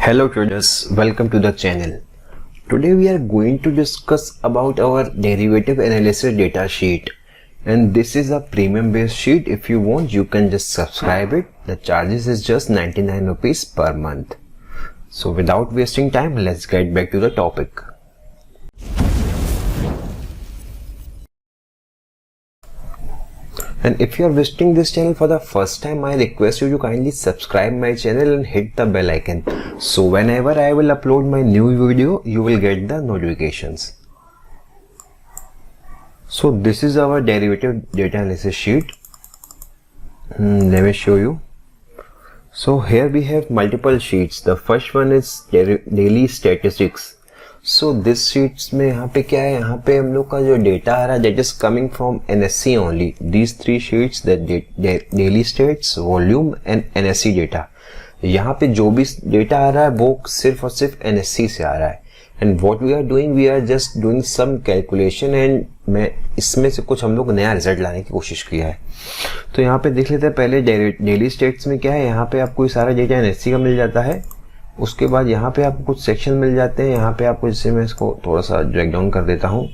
Hello traders, welcome to the channel. Today we are going to discuss about our derivative analysis data sheet, and this is a premium based sheet. If you want, you can just subscribe it. The charges is just 99 rupees per month. So without wasting time, let's get back to the topic. And if you are visiting this channel for the first time, I request you to kindly subscribe my channel and hit the bell icon. So whenever I will upload my new video, you will get the notifications. So this is our derivative data analysis sheet. Let me show you. So here we have multiple sheets. The first one is daily statistics. So this sheets में यहाँ पे क्या है, यहाँ पे हम लोग का जो डेटा आ रहा है that is coming from NSE only. These three sheets, the daily stats, volume and NSE data. यहाँ पे जो भी डेटा आ रहा है वो सिर्फ और सिर्फ NSE से आ रहा है. And what we are doing, we are just doing some calculation and मैं इसमें से कुछ हम लोग नया रिजल्ट लाने की कोशिश किया है. तो यहाँ पे देख लेते हैं पहले डेली स्टेट्स में क्या है. यहाँ पे आपको सारा डेटा NSE का मिल जाता है. उसके बाद यहाँ पे आपको कुछ सेक्शन मिल जाते हैं. यहाँ पे आपको, जैसे मैं इसको थोड़ा सा ड्रैग डाउन कर देता हूँ,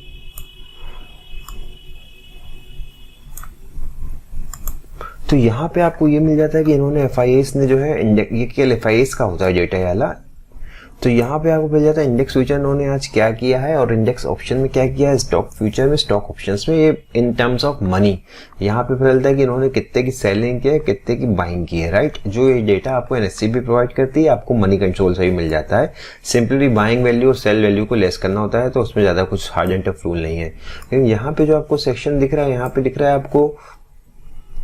तो यहाँ पे आपको ये मिल जाता है कि इन्होंने FIS ने जो है इंडेक्स, ये केवल FIS का होता है डेटा वाला. तो यहाँ पे आपको मिल जाता है इंडेक्स फ्यूचर इन्होंने आज क्या किया है और इंडेक्स ऑप्शन में क्या किया है, स्टॉक फ्यूचर में, स्टॉक ऑप्शंस में. ये इन टर्म्स ऑफ मनी यहाँ पे मिलता है कि इन्होंने कितने की सेलिंग की है, कितने की बाइंग की है, राइट. जो ये डेटा आपको NSE भी प्रोवाइड करती है, आपको मनी कंट्रोल से भी मिल जाता है. सिंपली बाइंग वैल्यू और सेल वैल्यू को लेस करना होता है, तो उसमें ज्यादा कुछ हार्ड एंड टफ रूल नहीं है. लेकिन यहाँ पे जो आपको सेक्शन दिख रहा है, यहाँ पे दिख रहा है आपको,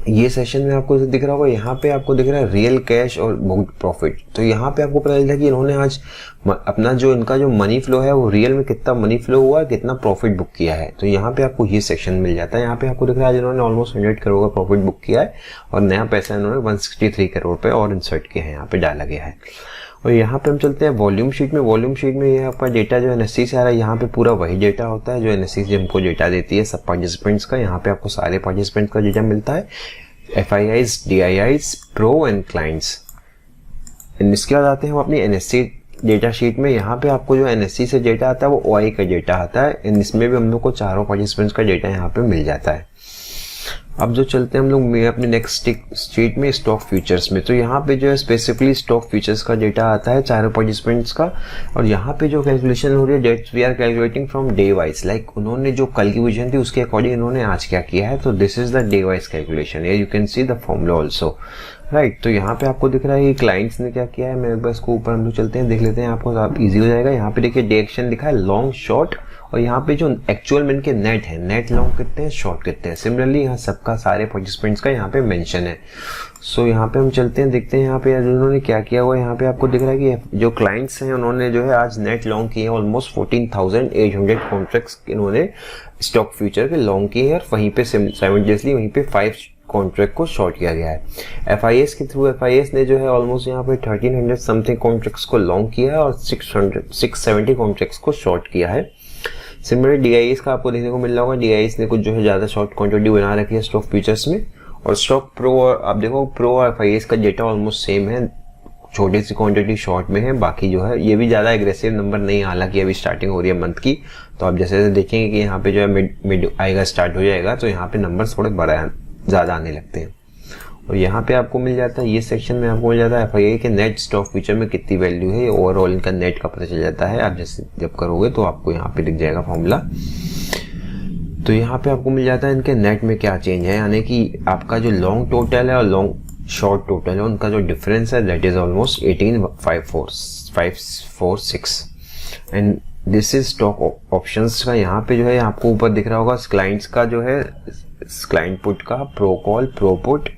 ये सेशन में आपको दिख रहा होगा, यहाँ पे आपको दिख रहा है रियल कैश और बुक प्रॉफिट. तो यहाँ पे आपको पता चलता है कि इन्होंने आज अपना जो इनका जो मनी फ्लो है वो रियल में कितना मनी फ्लो हुआ है, कितना प्रॉफिट बुक किया है. तो यहाँ पे आपको ये सेक्शन मिल जाता है. यहाँ पे आपको दिख रहा है इन्होंने ऑलमोस्ट 100 करोड़ का प्रॉफिट बुक किया है और नया पैसा इन्होंने 163 करोड़ पे और इंसर्ट किया है, यहाँ पे डाला गया है. और यहाँ पे हम चलते हैं वॉल्यूम शीट में. वॉल्यूम शीट में ये आपका डेटा जो NSE से आ रहा है, यहाँ पे पूरा वही डेटा होता है जो NSE से हमको डेटा देती है सब पार्टिसिपेंट्स का. यहाँ पे आपको सारे पार्टिसिपेंट्स का डेटा मिलता है, FIIs, DIIs, pro and clients. इसके बाद आते हैं हम अपनी NSE डेटा शीट में. यहाँ पे आपको जो NSE से डेटा आता है वो OI का डेटा आता है. इसमें भी हम लोग को चारों पार्टिसिपेंट्स का डेटा यहाँ पे मिल जाता है. अब जो चलते हैं हम लोग अपने नेक्स्ट शीट में स्टॉक फ्यूचर्स में. तो यहाँ पे जो है स्पेसिफिकली स्टॉक फ्यूचर्स का डेटा आता है चारों पार्टिसिपेंट्स का. और यहाँ पे जो कैलकुलेशन हो रही है, dates we are calculating from day wise. Like उन्होंने जो कल की पोजीशन थी उसके अकॉर्डिंग इन्होंने आज क्या किया है. तो this is the day wise calculation. You can see the formula also, right. तो यहाँ पे आपको दिख रहा है कि क्लाइंट्स ने क्या किया है. मैं बस को ऊपर हम लोग चलते हैं, देख लेते हैं, आपको आप इजी हो जाएगा. यहाँ पे देखिए डे एक्शन लिखा है, लॉन्ग शॉर्ट, और यहाँ पे जो एक्चुअल में इनके नेट है, नेट लॉन्ग कितने हैं, शॉर्ट कितने हैं. सिमिलरली यहाँ सबका सारे पार्टिसिपेंट्स का यहाँ पे मेंशन है. सो यहाँ पे हम चलते हैं, देखते हैं यहाँ पे उन्होंने क्या किया हुआ. यहाँ पे आपको दिख रहा है कि जो क्लाइंट्स हैं उन्होंने जो है आज नेट लॉन्ग किए हैं ऑलमोस्ट 14,800 कॉन्ट्रैक्ट्स इन्होंने स्टॉक फ्यूचर के लॉन्ग किए हैं. और वहीं पे साइमल्टेनियसली वहीं पे 5 कॉन्ट्रैक्ट को शॉर्ट किया गया है. FIS के थ्रू FIS ने जो है ऑलमोस्ट यहाँ पे 1300 समथिंग कॉन्ट्रैक्ट्स को लॉन्ग किया है और 670 कॉन्ट्रैक्ट्स को शॉर्ट किया है. सिमिलर DIIs का आपको देखने को मिल रहा होगा. DIIs ने कुछ जो है ज्यादा शॉर्ट क्वांटिटी बना रखी है स्टॉक फ्यूचर्स में. और स्टॉक प्रो और आप देखो प्रो और FIS का डेटा ऑलमोस्ट सेम है, छोटी सी क्वांटिटी शॉर्ट में है. बाकी जो है ये भी ज्यादा एग्रेसिव नंबर नहीं, हालांकि अभी स्टार्टिंग हो रही है मंथ की. तो आप जैसे देखेंगे कि यहाँ पे जो है मिड आएगा, स्टार्ट हो जाएगा, तो यहाँ पे नंबर थोड़े बड़ा ज्यादा आने लगते हैं. और यहाँ पे आपको मिल जाता है, ये सेक्शन में आपको मिल जाता है FII के नेट स्टॉक फ्यूचर में कितनी वैल्यू है. ओवरऑल इनका नेट का पता चल जाता है. आप जैसे जब करोगे तो आपको यहाँ पे दिख जाएगा फॉर्मूला. तो यहाँ पे आपको मिल जाता है इनके नेट में क्या चेंज है, यानी कि आपका जो लॉन्ग टोटल है और लॉन्ग शॉर्ट टोटल है, उनका जो डिफरेंस है that is almost 18,546. And this is stock options का. यहाँ पे जो है आपको ऊपर दिख रहा होगा क्लाइंट्स का जो है, क्लाइंट पुट का, pro call, pro put,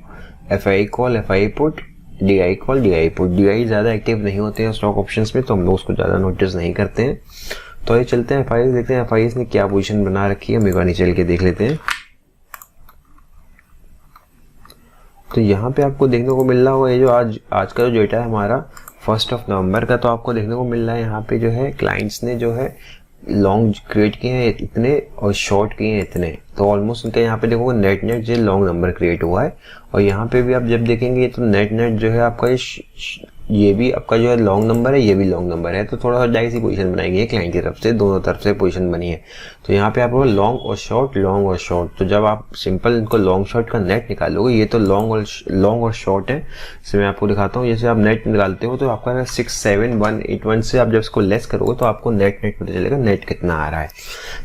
FI call, FI put, DI call, DI put. DI ज्यादा एक्टिव नहीं होते हैं स्टॉक ऑप्शंस में, तो हम लोग उसको ज्यादा नोटिस नहीं करते हैं. तो ये चलते हैं FIS, देखते हैं FIS ने क्या पोजीशन बना रखी है. मेरे नीचे चल के देख लेते हैं. तो यहाँ पे आपको देखने को मिल रहा होगा ये जो आज का जो डेटा है हमारा 1 नवंबर का, तो आपको देखने को मिल रहा है यहाँ पे जो है क्लाइंट्स ने जो है लॉन्ग क्रिएट किए हैं इतने और शॉर्ट किए हैं इतने. तो ऑलमोस्ट उनका यहाँ पे देखोगे नेट जो लॉन्ग नंबर क्रिएट हुआ है. और यहाँ पे भी आप जब देखेंगे तो नेट जो है आपका ये भी आपका जो है लॉन्ग नंबर है, ये भी लॉन्ग नंबर है, तो थोड़ा सा डाइसी पोजीशन बनाई गई है क्लाइंट की तरफ से, दोनों तरफ से पोजीशन बनी है। तो यहाँ पे आपको लॉन्ग और शॉर्ट, लॉन्ग और शॉर्ट, तो जब आप सिंपल इनको लॉन्ग शॉर्ट का नेट निकालोगे, ये तो लॉन्ग और शॉर्ट है, इसमें मैं आपको दिखाता हूँ। जैसे आप नेट निकालते हो तो आपका 67181 से आप जब इसको लेस करोगे तो आपको नेट पता चलेगा नेट कितना आ रहा है।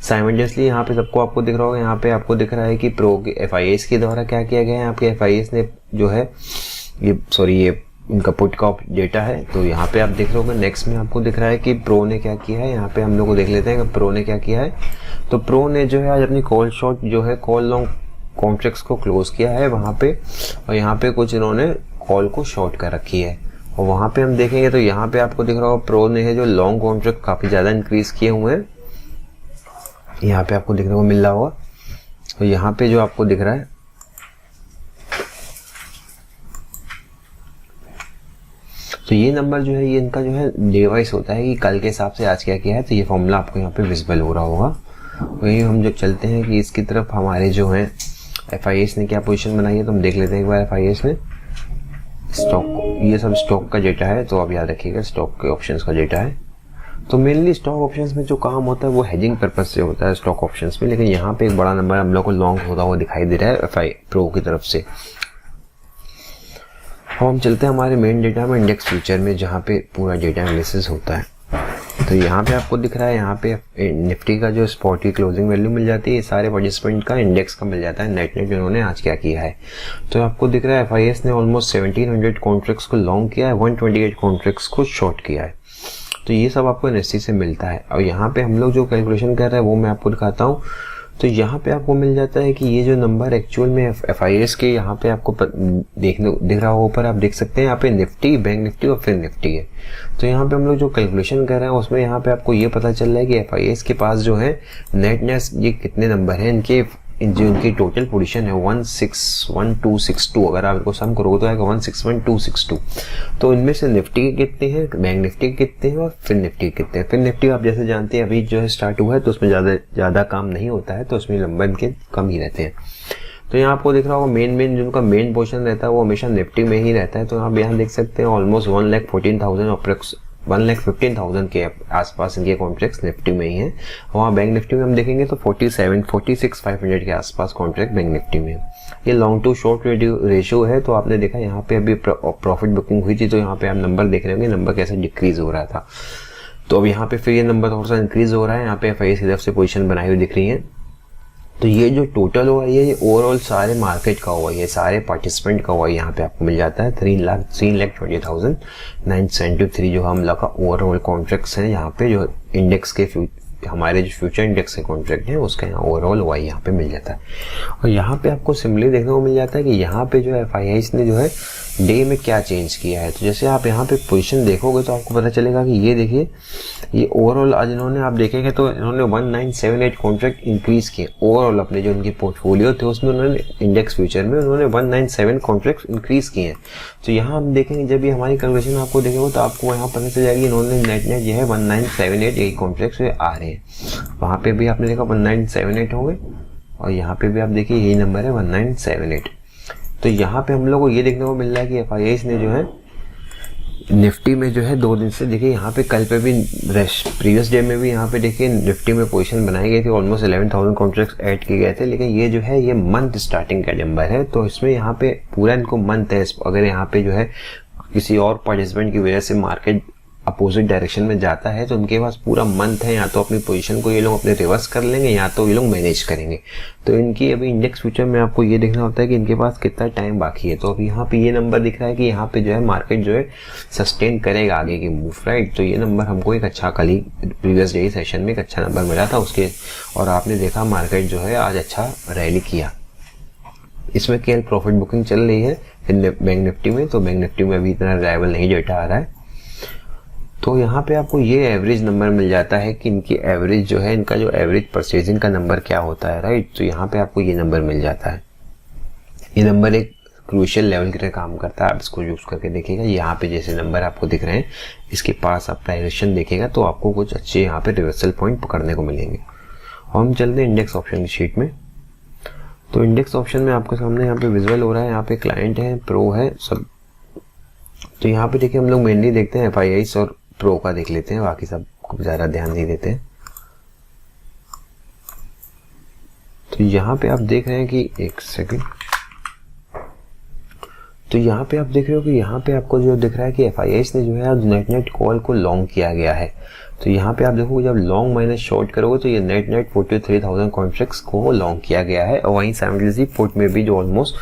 साइमल्टेनियसली यहाँ पे सबको आपको दिख रहा होगा, यहाँ पे आपको दिख रहा है कि प्रो के FIS के द्वारा क्या किया गया है। आपके FIS ने जो है ये इनका पुट का डेटा है, तो यहाँ पे आप देख रहे होगे। नेक्स्ट में आपको दिख रहा है कि प्रो ने क्या किया है, यहाँ पे हम लोग को देख लेते हैं कि प्रो ने क्या किया है। तो प्रो ने जो है आज अपनी कॉल शॉर्ट जो है कॉल लॉन्ग कॉन्ट्रैक्ट्स को क्लोज किया है वहाँ पे, और यहाँ पे कुछ इन्होंने कॉल को शॉर्ट कर रखी है। और वहाँ पे हम देखेंगे तो यहाँ पे आपको दिख रहा होगा प्रो ने है जो लॉन्ग कॉन्ट्रैक्ट काफ़ी ज़्यादा इंक्रीज किए हुए हैं, यहाँ पे आपको दिखने को मिल रहा होगा। तो यहाँ पे जो आपको दिख रहा है, तो ये नंबर जो है ये इनका जो है डे वाइज होता है कि कल के हिसाब से आज क्या किया है, तो ये फॉर्मूला आपको यहाँ पे विजिबल हो रहा होगा। वही हम जो चलते हैं कि इसकी तरफ हमारे जो है FIS ने क्या पोजीशन बनाई है, तो हम देख लेते हैं एक बार FIS ने स्टॉक, ये सब स्टॉक का डेटा है, तो आप याद रखिएगा स्टॉक के ऑप्शंस का डेटा है। तो मेनली स्टॉक ऑप्शंस में जो काम होता है वो हेजिंग पर्पज से होता है स्टॉक ऑप्शंस में, लेकिन यहाँ पे एक बड़ा नंबर हम लोग को लॉन्ग होता हुआ दिखाई दे रहा है FI प्रो की तरफ से। अब हम चलते हैं हमारे मेन डेटा में इंडेक्स फ्यूचर में, जहाँ पे पूरा डेटा एनालिसिस होता है। तो यहाँ पे आपको दिख रहा है, यहाँ पे निफ्टी का जो स्पॉट की क्लोजिंग वैल्यू मिल जाती है, सारे पार्टिसिपेंट का इंडेक्स का मिल जाता है नेट उन्होंने आज क्या किया है। तो आपको दिख रहा है FIS ने ऑलमोस्ट 1700 कॉन्ट्रैक्ट्स को लॉन्ग किया है, 128 कॉन्ट्रैक्ट्स को शॉर्ट किया है। तो ये सब आपको NSE से मिलता है। और यहाँ पे हम लोग जो कैलकुलेशन कर रहे हैं वो मैं आपको दिखाता हूँ। तो यहाँ पे आपको मिल जाता है कि ये जो नंबर एक्चुअल में FIS के यहाँ पे आपको दिख रहा होगा, ऊपर आप देख सकते हैं यहाँ पे निफ्टी, बैंक निफ्टी और फिर निफ्टी है। तो यहाँ पे हम लोग जो कैलकुलेशन कर रहे हैं उसमें यहाँ पे आपको ये पता चल रहा है कि FIS के पास जो है नेट ये कितने नंबर हैं इनके, जो इनकी टोटल पोजीशन है 161262, अगर आप इनको सम करोगे तो आएगा 161262। तो इनमें से निफ्टी के कितने हैं, बैंक निफ्टी के कितने हैं और फिर निफ्टी के कितने हैं। फिर निफ्टी आप जैसे जानते हैं अभी जो है स्टार्ट हुआ है, तो उसमें ज़्यादा काम नहीं होता है, तो उसमें नंबर इनके कम ही रहते हैं। तो यहाँ आपको दिख रहा होगा मेन जिनका मेन पोजीशन रहता है वो हमेशा निफ्टी में ही रहता है। तो आप यहाँ देख सकते हैं ऑलमोस्ट 1,14,000 1,15,000 के आसपास इनके कॉन्ट्रैक्ट्स निफ्टी में ही हैं। वहाँ बैंक निफ्टी में हम देखेंगे तो 46,500 के आसपास कॉन्ट्रैक्ट बैंक निफ्टी में है। ये लॉन्ग टू शॉर्ट रेशियो है। तो आपने देखा यहाँ पे अभी प्रॉफिट बुकिंग हुई थी, तो यहाँ पे आप नंबर देख रहे होंगे, नंबर कैसे डिक्रीज हो रहा था। तो अब यहाँ पे फिर ये नंबर थोड़ा सा इंक्रीज हो रहा है। यहाँ पे FIS की तरफ से पोजीशन बनाई हुई दिख रही है। तो ये जो टोटल हुआ ये ओवरऑल सारे मार्केट का हुआ, ये सारे पार्टिसिपेंट का हुआ, यहाँ पे आपको मिल जाता है 3,20,973 जो हम लोग का ओवरऑल कॉन्ट्रैक्ट्स हैं यहाँ पे, जो इंडेक्स के हमारे जो फ्यूचर इंडेक्स के कॉन्ट्रैक्ट हैं उसका यहाँ ओवरऑल हुआ यहाँ पे मिल जाता है। और यहाँ पे आपको सिमिलरली देखने को मिल जाता है कि यहाँ पे जो है FIS ने जो है डे में क्या चेंज किया है। तो जैसे आप यहाँ पे पोजीशन देखोगे तो आपको पता चलेगा कि ये देखिए, ये ओवरऑल आज इन्होंने, आप देखेंगे तो इन्होंने 1978 कॉन्ट्रैक्ट इंक्रीज किए ओवरऑल अपने जो उनके पोर्टफोलियो थे उसमें, उन्होंने इंडेक्स फ्यूचर में उन्होंने 197 कॉन्ट्रैक्ट इंक्रीज किए हैं। तो यहाँ हम देखेंगे जब ये हमारी कैलकुलेशन आपको देखेंगे तो आपको यहाँ पता चल जाएगी इन्होंने नेट जो है 1978 यही कॉन्ट्रैक्ट आ रहे हैं। वहाँ पे भी आपने देखा 1978 होंगे और यहाँ पे भी आप देखिए यही नंबर है 1978। तो यहाँ पे हम लोग को ये देखने को मिल रहा है कि FIS ने जो है निफ्टी में जो है 2 दिन से देखिए, यहाँ पे कल पे भी प्रीवियस डे में भी यहाँ पे देखिए निफ्टी में पोजीशन बनाई गई थी, ऑलमोस्ट 11,000 कॉन्ट्रैक्ट्स ऐड किए गए थे। लेकिन ये जो है ये मंथ स्टार्टिंग का नंबर है, तो इसमें यहाँ पे पूरा इनको मंथ है। अगर यहाँ पे जो है किसी और पार्टिसिपेंट की वजह से मार्केट अपोजिट डायरेक्शन में जाता है तो उनके पास पूरा मंथ है, या तो अपनी पोजीशन को ये लोग अपने रिवर्स कर लेंगे या तो ये लोग मैनेज करेंगे। तो इनकी अभी इंडेक्स फ्यूचर में आपको ये देखना होता है कि इनके पास कितना टाइम बाकी है। तो अभी यहाँ पे ये नंबर दिख रहा है कि यहाँ पे जो है मार्केट जो है सस्टेन करेगा आगे की मूव, राइट। तो ये नंबर हमको एक अच्छा, कल ही प्रीवियस डे सेशन में एक अच्छा नंबर मिला था उसके, और आपने देखा मार्केट जो है आज अच्छा रैली किया। इसमें केवल प्रॉफिट बुकिंग चल रही है बैंक निफ्टी में, तो बैंक निफ्टी में अभी इतना रिलायबल नहीं डेटा आ रहा है। तो यहाँ पे आपको ये एवरेज नंबर मिल जाता है कि इनकी एवरेज जो है, इनका जो एवरेज परचेजिंग का नंबर क्या होता है, राइट। तो यहाँ पे आपको ये नंबर मिल जाता है। ये नंबर एक क्रूशियल लेवल की तरह काम करता है। आप इसको यूज करके देखिएगा, यहाँ पे जैसे नंबर आपको दिख रहे हैं इसके पास आप डायरेक्शन देखेगा तो आपको कुछ अच्छे यहाँ पे रिवर्सल पॉइंट पकड़ने को मिलेंगे। और हम चलते हैं इंडेक्स ऑप्शन की शीट में। तो इंडेक्स ऑप्शन में आपके सामने यहाँ पे विजुअल हो रहा है, यहाँ पे क्लाइंट है, प्रो है, सब तो यहाँ पे देखिए हम लोग मेनली देखते हैं FIS और प्रो का देख लेते हैं, बाकी सब को ज़्यादा ध्यान नहीं देते हैं। तो यहाँ पे आप देख रहे हैं कि एक सेकंड, तो यहाँ पे आप देख रहे हो कि यहाँ पे आपको जो दिख रहा है कि FIS ने जो है नेट कॉल को लॉन्ग किया गया है। तो यहाँ पे आप देखोगे जब लॉन्ग माइनस शॉर्ट करोगे तो ये नेट 43,000 कॉन्ट्रैक्ट्स को लॉन्ग किया गया है, और वहीं साइमल्टेनियसली पुट में भी जो ऑलमोस्ट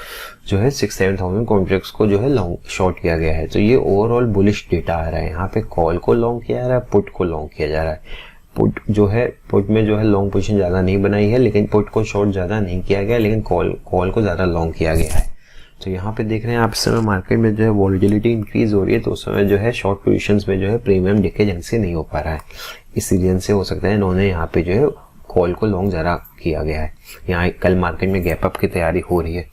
जो है 6-7,000 कॉन्ट्रैक्ट्स को जो है लॉन्ग शॉर्ट किया गया है। तो ये ओवरऑल बुलिश डेटा आ रहा है। यहाँ पे कॉल को लॉन्ग किया जा रहा है, पुट को लॉन्ग किया जा रहा है। पुट जो है, पुट में जो है लॉन्ग पोजीशन ज़्यादा नहीं बनाई है, लेकिन पुट को शॉर्ट ज़्यादा नहीं किया गया, लेकिन कॉल को ज़्यादा लॉन्ग किया गया है। तो यहाँ पे देख रहे हैं आप इस समय मार्केट में जो है वॉलेटिलिटी इंक्रीज हो रही है, तो उस समय जो है शॉर्ट पोजीशंस में जो है प्रीमियम डिके ढंग से नहीं हो पा रहा है। इस रीजन से हो सकता है इन्होंने यहाँ पे जो है कॉल को लॉन्ग ज़रा किया गया है। यहाँ कल मार्केट में गैप अप की तैयारी हो रही है।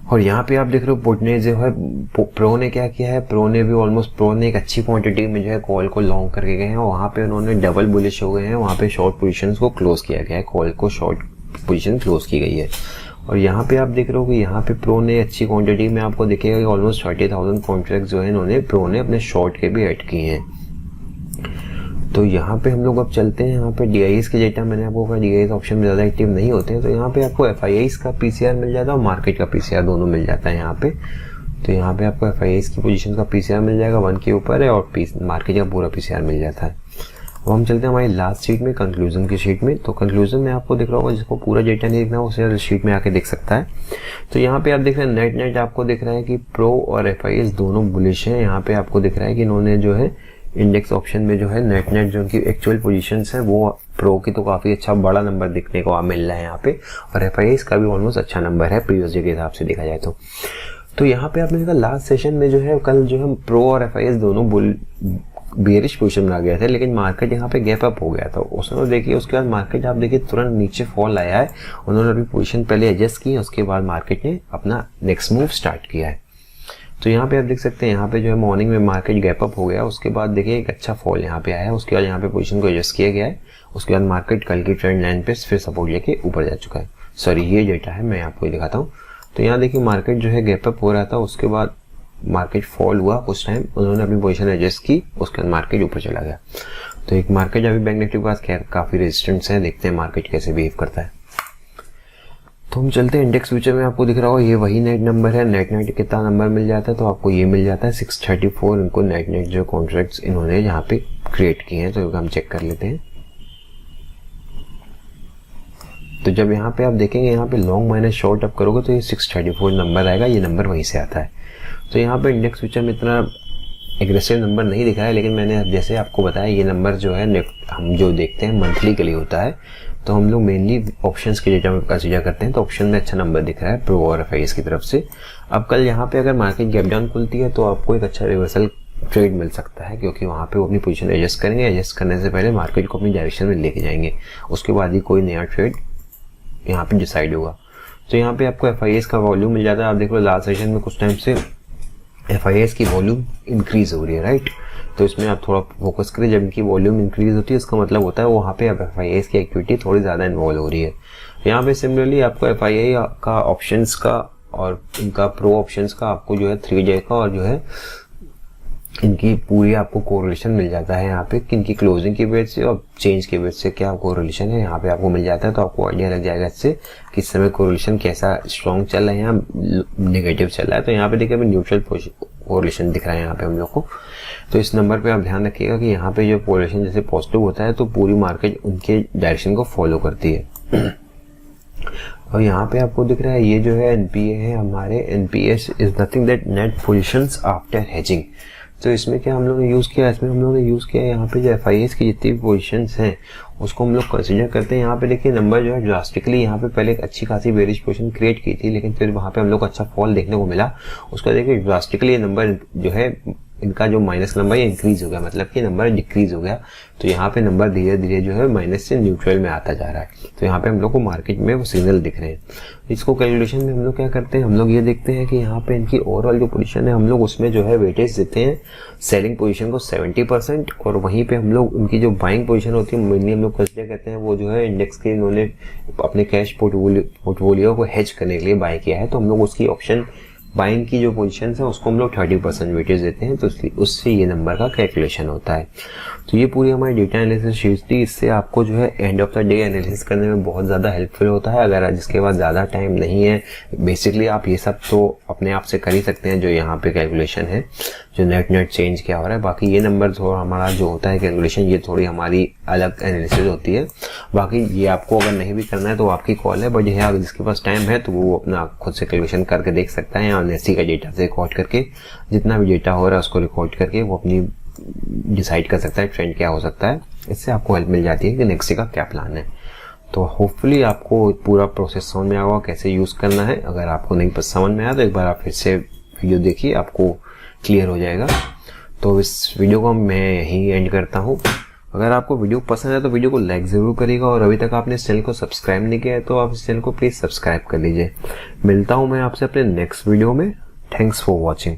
और यहाँ पे आप देख रहे हो पुट ने जो है, प्रो ने क्या किया है, प्रो ने एक अच्छी क्वांटिटी में जो है कॉल को लॉन्ग करके गए हैं, और वहाँ पे उन्होंने डबल बुलिश हो गए हैं। वहाँ पे शॉर्ट पोजीशंस को क्लोज किया गया है, कॉल को शॉर्ट पोजीशन क्लोज की गई है। और यहाँ पे आप देख रहे हो कि यहाँ पे प्रो ने अच्छी क्वांटिटी में, आपको दिखेगा कि ऑलमोस्ट 30,000 कॉन्ट्रैक्ट जो है इन्होंने प्रो ने अपने शॉर्ट के भी ऐड किए हैं। तो यहाँ पे हम लोग अब चलते हैं, यहाँ पे DIS के डेटा मैंने आपको कहा DIS ऑप्शन में ज़्यादा एक्टिव नहीं होते हैं, तो यहाँ पे आपको FIS का PCR मिल जाता है और मार्केट का PCR दोनों मिल जाता है यहाँ पे। तो यहाँ पे आपको FIS की पोजीशन का PCR मिल जाएगा 1 के ऊपर है, और मार्केट का पूरा PCR मिल जाता है। अब हम चलते हैं हमारी लास्ट शीट में, कंक्लूजन की शीट में। तो कंक्लूजन में आपको दिख रहा होगा, जिसको पूरा डेटा नहीं देखना उसे शीट में आके देख सकता है। तो यहाँ पे आप देख रहे हैं नेट आपको दिख रहा है कि प्रो और FIS दोनों बुलिश हैं। यहाँ पे आपको दिख रहा है कि इन्होंने जो है इंडेक्स ऑप्शन में जो है नेट जो उनकी एक्चुअल पोजीशंस है, वो प्रो की तो काफ़ी अच्छा बड़ा नंबर दिखने को मिल रहा है यहाँ पे, और FIS का भी ऑलमोस्ट अच्छा नंबर है प्रीवियस डे के हिसाब से देखा जाए तो यहाँ पे आपने देखा लास्ट सेशन में जो है कल जो है प्रो और FIS दोनों बेरिश पोजीशन में आ गया था, लेकिन मार्केट यहाँ पे गैप अप हो गया था। उसने देखिए उसके बाद मार्केट आप देखिए तुरंत नीचे फॉल आया है। उन्होंने अभी पोजीशन पहले एडजस्ट की, उसके बाद मार्केट ने अपना नेक्स्ट मूव स्टार्ट किया है। तो यहाँ पे आप देख सकते हैं यहाँ पे जो है मॉर्निंग में मार्केट गैप अप हो गया, उसके बाद देखिए एक अच्छा फॉल यहाँ पे आया है, उसके बाद यहाँ पे पोजीशन को एडजस्ट किया गया है, उसके बाद मार्केट कल की ट्रेंड लाइन पे फिर सपोर्ट लेके ऊपर जा चुका है। सॉरी, ये डेटा है, मैं आपको दिखाता हूँ। तो यहाँ देखिए मार्केट जो है गैप अप हो रहा था, उसके बाद मार्केट फॉल हुआ, कुछ टाइम उन्होंने अपनी पोजीशन एडजस्ट की, उसके बाद मार्केट ऊपर चला गया। तो एक मार्केट अभी बैंक निफ्टी के पास काफी रेजिस्टेंस है, देखते हैं मार्केट कैसे बिहेव करता है। तो हम चलते हैं इंडेक्स फ्यूचर में। आपको दिख रहा होगा ये वही नेट नंबर है, नेट कितना नंबर मिल जाता है, तो आपको ये मिल जाता है 634 इनको नेट जो कॉन्ट्रैक्ट्स इन्होंने यहाँ पे क्रिएट किए हैं। तो हम चेक कर लेते हैं। तो जब यहाँ पे आप देखेंगे यहाँ पे लॉन्ग माइनस शॉर्ट अप करोगे तो ये 634 नंबर आएगा, ये नंबर वहीं से आता है। तो यहाँ पे इंडेक्स फ्यूचर में इतना एग्रेसिव नंबर नहीं दिखा है, लेकिन मैंने जैसे आपको बताया ये नंबर जो है हम जो देखते हैं मंथली के लिए होता है, तो हम लोग मेनली ऑप्शंस के डेटा में कंसीडर करते हैं। तो ऑप्शन में अच्छा नंबर दिख रहा है प्रो और FIS की तरफ से। अब कल यहाँ पे अगर मार्केट गैप डाउन खुलती है तो आपको एक अच्छा रिवर्सल ट्रेड मिल सकता है, क्योंकि वहाँ पे वो अपनी पोजीशन एडजस्ट करेंगे। एडजस्ट करने से पहले मार्केट को अपनी डायरेक्शन में लेके जाएंगे, उसके बाद ही कोई नया ट्रेड यहाँ पे डिसाइड होगा। तो यहाँ पे आपको FIS का वॉल्यूम मिल जाता है। आप देखो लास्ट सेशन में कुछ टाइम से FIS की वॉल्यूम इंक्रीज हो रही है, राइट। तो इसमें आप थोड़ा फोकस करें, जब इनकी वॉल्यूम इंक्रीज होती है इसका मतलब होता है वहाँ पे अब FIS की एक्टिविटी थोड़ी ज़्यादा इन्वॉल्व हो रही है। यहाँ पे सिमिलरली आपको FIS का ऑप्शंस का और इनका प्रो ऑप्शंस का आपको जो है 3 डे का और जो है इनकी पूरी आपको कोरिलेशन मिल जाता है यहाँ पे, इनकी क्लोजिंग की वेट से और चेंज की वेट से क्या कोरिलेशन है यहाँ पे आपको मिल जाता है। तो आपको आइडिया लग जाएगा इससे कि इस समय कोरिलेशन कैसा स्ट्रॉन्ग चल रहा है या नेगेटिव चल रहा है। तो यहाँ पे देखिए अभी न्यूट्रल कोरिलेशन दिख रहा है यहाँ पे हम लोग को। तो इस नंबर पे आप ध्यान रखिएगा कि यहाँ पे जो कोरिलेशन जैसे पॉजिटिव होता है तो पूरी मार्केट उनके डायरेक्शन को फॉलो करती है। और यहाँ पे आपको दिख रहा है ये जो है NPA है हमारे, NPS is nothing that net positions after hedging. तो इसमें क्या हम लोग ने यूज़ किया, इसमें हम लोगों ने यूज़ किया यहाँ पे जो FIS की जितनी भी पोजीशंस हैं उसको हम लोग कंसीडर करते हैं। यहाँ पे देखिए नंबर जो है ड्रास्टिकली यहाँ पे पहले एक अच्छी खासी बेरिश पोजीशन क्रिएट की थी, लेकिन फिर वहाँ पे हम लोग को अच्छा फॉल देखने को मिला। उसका देखिए ड्रास्टिकली ये नंबर जो है इनका जो माइनस नंबर ये इंक्रीज हो गया, मतलब कि नंबर डिक्रीज हो गया। तो यहाँ पे नंबर धीरे धीरे जो है माइनस से न्यूट्रल में आता जा रहा है। तो यहाँ पे हम लोग को मार्केट में वो सिग्नल दिख रहे हैं। इसको कैलकुलेशन में हम लोग क्या करते हैं, हम लोग ये देखते हैं कि यहाँ पे इनकी ओवरऑल जो पोजीशन है हम लोग उसमें जो है वेटेज देते हैं सेलिंग पोजीशन को 70%, और वहीं पे हम लोग उनकी जो बाइंग पोजीशन होती है मेनली हम लोग कंसीडर करते हैं वो जो है इंडेक्स के इन्होंने अपने कैश पोर्टफोलियो को हेज करने के लिए बाय किया है, तो हम लोग उसकी ऑप्शन बाइंग की जो पोजीशन है उसको हम लोग 30% वेटेज देते हैं, तो उससे ये नंबर का कैलकुलेशन होता है। तो ये पूरी हमारी डेटा एनालिसिस शीट थी। इससे आपको जो है end of the day analysis करने में बहुत ज़्यादा हेल्पफुल होता है। अगर जिसके पास ज़्यादा टाइम नहीं है, बेसिकली आप ये सब तो अपने आप से कर ही सकते हैं, जो यहाँ पे कैलकुलेशन है, जो नेट चेंज क्या हो रहा है। बाकी ये नंबर थोड़ा हमारा जो होता है कैलकुलेशन, ये थोड़ी हमारी अलग एनालिसिस होती है। बाकी ये आपको अगर नहीं भी करना है तो आपकी कॉल है, बट यह जिसके पास टाइम है तो वो अपना खुद से कैलकुलेशन करके देख सकता है, या नेसी का डेटा से रिकॉर्ड करके जितना भी डेटा हो रहा है उसको रिकॉर्ड करके वो अपनी डिसाइड कर सकता है ट्रेंड क्या हो सकता है। इससे आपको हेल्प मिल जाती है कि नेक्स्ट का क्या प्लान है। तो होपफुली आपको पूरा प्रोसेस समझ में आएगा कैसे यूज़ करना है। अगर आपको नहीं समझ में आया तो एक बार आप फिर से वीडियो देखिए, आपको क्लियर हो जाएगा। तो इस वीडियो को मैं यहीं एंड करता हूँ। अगर आपको वीडियो पसंद है तो वीडियो को लाइक ज़रूर करिएगा, और अभी तक आपने इस चैनल को सब्सक्राइब नहीं किया है तो आप इस चैनल को प्लीज़ सब्सक्राइब कर लीजिए। मिलता हूँ मैं आपसे अपने नेक्स्ट वीडियो में। Thanks for watching.